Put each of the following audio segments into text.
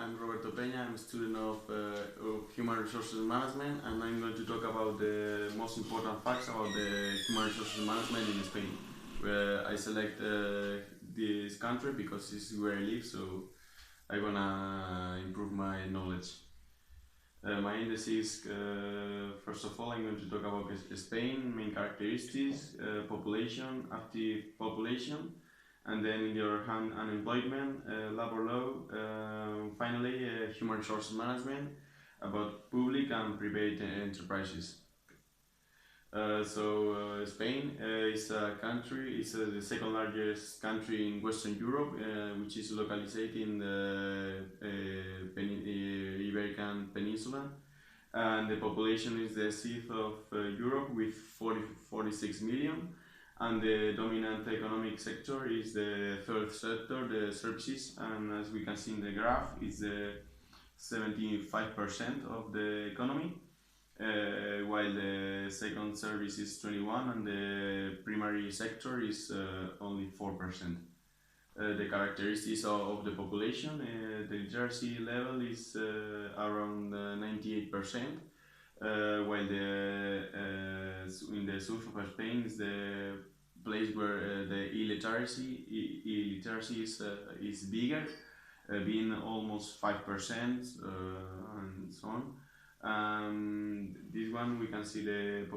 I'm Roberto Peña. I'm a student of Human Resources Management, and I'm going to talk about the most important facts about the Human Resources Management in Spain. I select this country because this is where I live, so I wanna improve my knowledge. My index is, first of all, I'm going to talk about Spain, main characteristics, population, active population, and then in the other hand, unemployment, labor law, finally, human resource management, about public and private enterprises. Spain is a country, it's the second largest country in Western Europe, which is localized in the Iberian Peninsula, and the population is the sixth of Europe with 46 million, and the dominant economic sector is the third sector, the services, and as we can see in the graph, it's 75% of the economy. While the second service is 21 and the primary sector is only 4%. The characteristics of the population, the literacy level is around 98%, while in the south of Spain is the place where the illiteracy is bigger, being almost 5% and so on. This one we can see the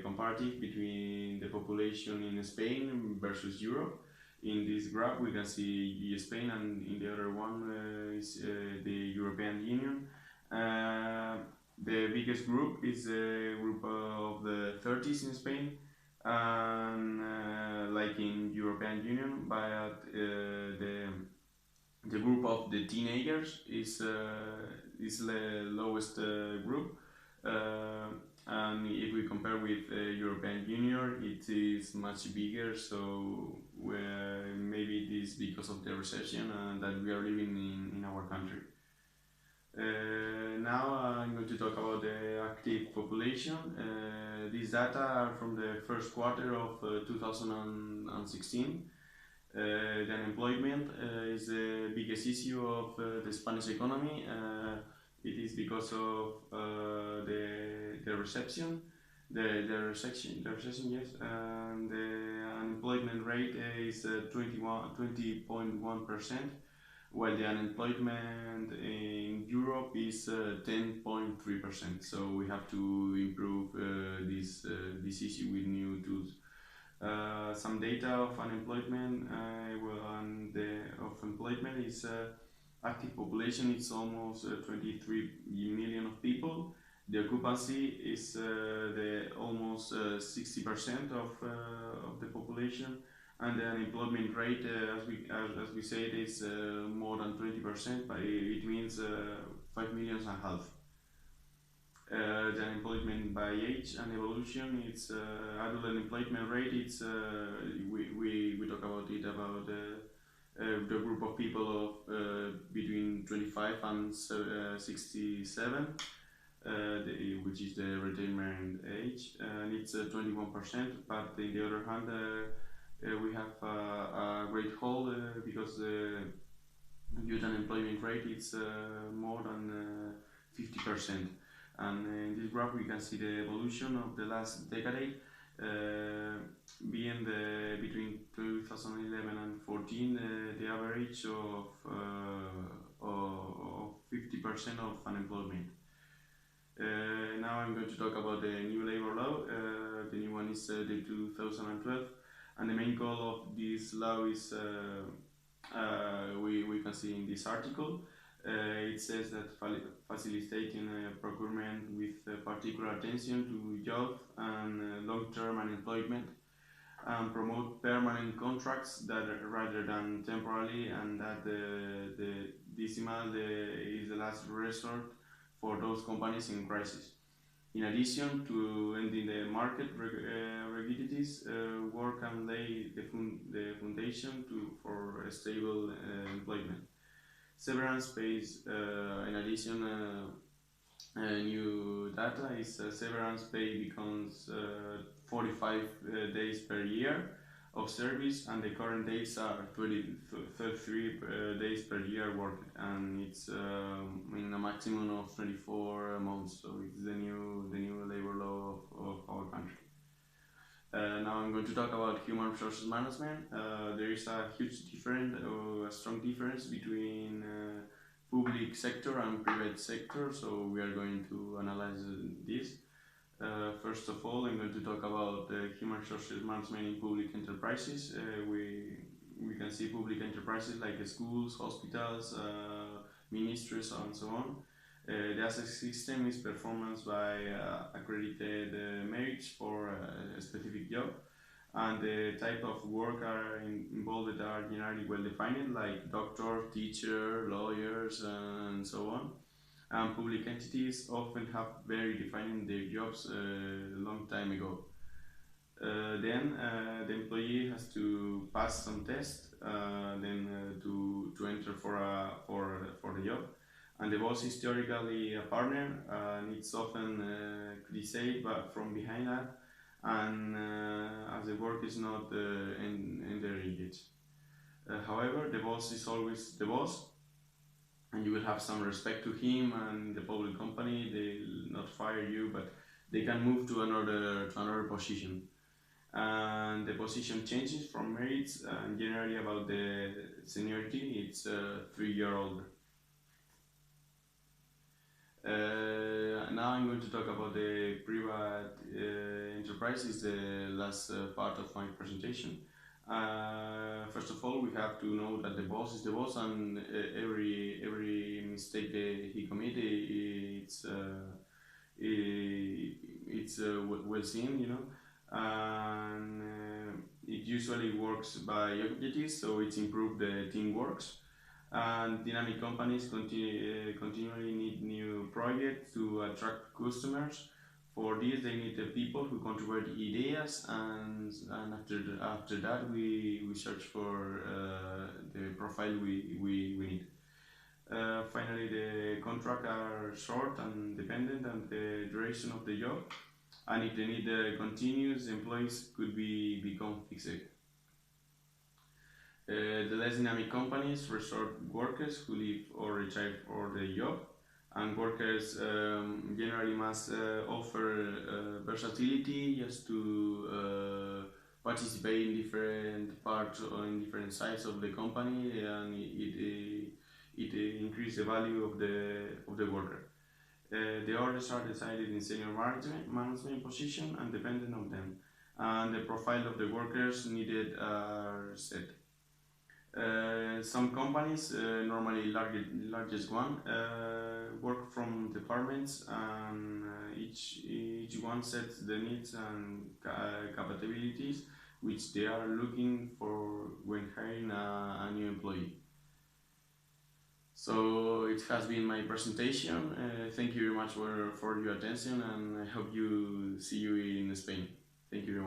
comparative between the population in Spain versus Europe. In this graph we can see Spain, and in the other one is the European Union. The biggest group is the group of the 30s in Spain, and like in European Union, but the group of the teenagers is the lowest group, and if we compare with the European Union, it is much bigger. So maybe it is because of the recession that we are living in our country. Now I'm going to talk about the active population. These data are from the first quarter of 2016. The unemployment is the biggest issue of the Spanish economy. It is because of the recession, yes, and the unemployment rate is 20.1%, while the unemployment in Europe is 10.3%. So we have to improve this issue with new tools. Some data of unemployment, of employment is active population. It's almost 23 million of people. The occupancy is almost 60% of the population, and the unemployment rate, as we said, is more than 20%, but it means 5.5 million. The unemployment by age and evolution, it's adult unemployment rate. It's we talk about it about the group of people of between 25 and 67, which is the retirement age, and it's 21%. But on the other hand, we have a great hole because the youth unemployment rate is more than 50%. And in this graph we can see the evolution of the last decade, being between 2011 and 14, the average of 50% of unemployment. Now I'm going to talk about the new labor law. The new one is the 2012, and the main goal of this law is we can see in this article. It says that facilitating procurement with particular attention to job and long-term unemployment, and promote permanent contracts rather than temporary, and that the decimal is the last resort for those companies in crisis. In addition to ending the market rigidities, work and lay the foundation for stable employment. Severance pays, in addition, new data is severance pay becomes 45 days per year of service, and the current days are 33 days per year worked, and it's in a maximum of 24 months. So it's the new labor law of our country. Now I'm going to talk about human resources management. There is a huge difference, or a strong difference between public sector and private sector. So we are going to analyze this. First of all, I'm going to talk about human resources management in public enterprises. We can see public enterprises like schools, hospitals, ministries, and so on. The assessment system is performed by accredited merits for a specific job, and the type of work involved are generally well defined, like doctor, teacher, lawyers, and so on. And public entities often have very defined their jobs a long time ago. Then the employee has to pass some test, to enter for the job, and the boss is theoretically a partner, and it's often criticized but from behind that, and as the work is not engaged. However, the boss is always the boss, and you will have some respect to him, and the public company, they'll not fire you, but they can move to another position. And the position changes from merits, and generally about the seniority, it's 3 years older. Now I'm going to talk about the private enterprise. Is the last part of my presentation. First of all, we have to know that the boss is the boss, and every mistake that he commits, it's well seen, and it usually works by objectives, so it's improved the team works. And dynamic companies continually need new projects to attract customers. For this, they need the people who contribute ideas, and after that, we search for the profile we need. Finally, the contracts are short and dependent on the duration of the job, and if the need continues, employees could become fixed. The less dynamic companies resort workers who leave or retire for the job, and workers generally must offer versatility just to participate in different parts or in different sides of the company, and it increases the value of the worker. The orders are decided in senior management position and dependent on them, and the profile of the workers needed are set. Some companies, normally largest one, work from departments, and each one sets the needs and capabilities which they are looking for when hiring a new employee. So it has been my presentation. Thank you very much for your attention, and I hope you see you in Spain. Thank you very much.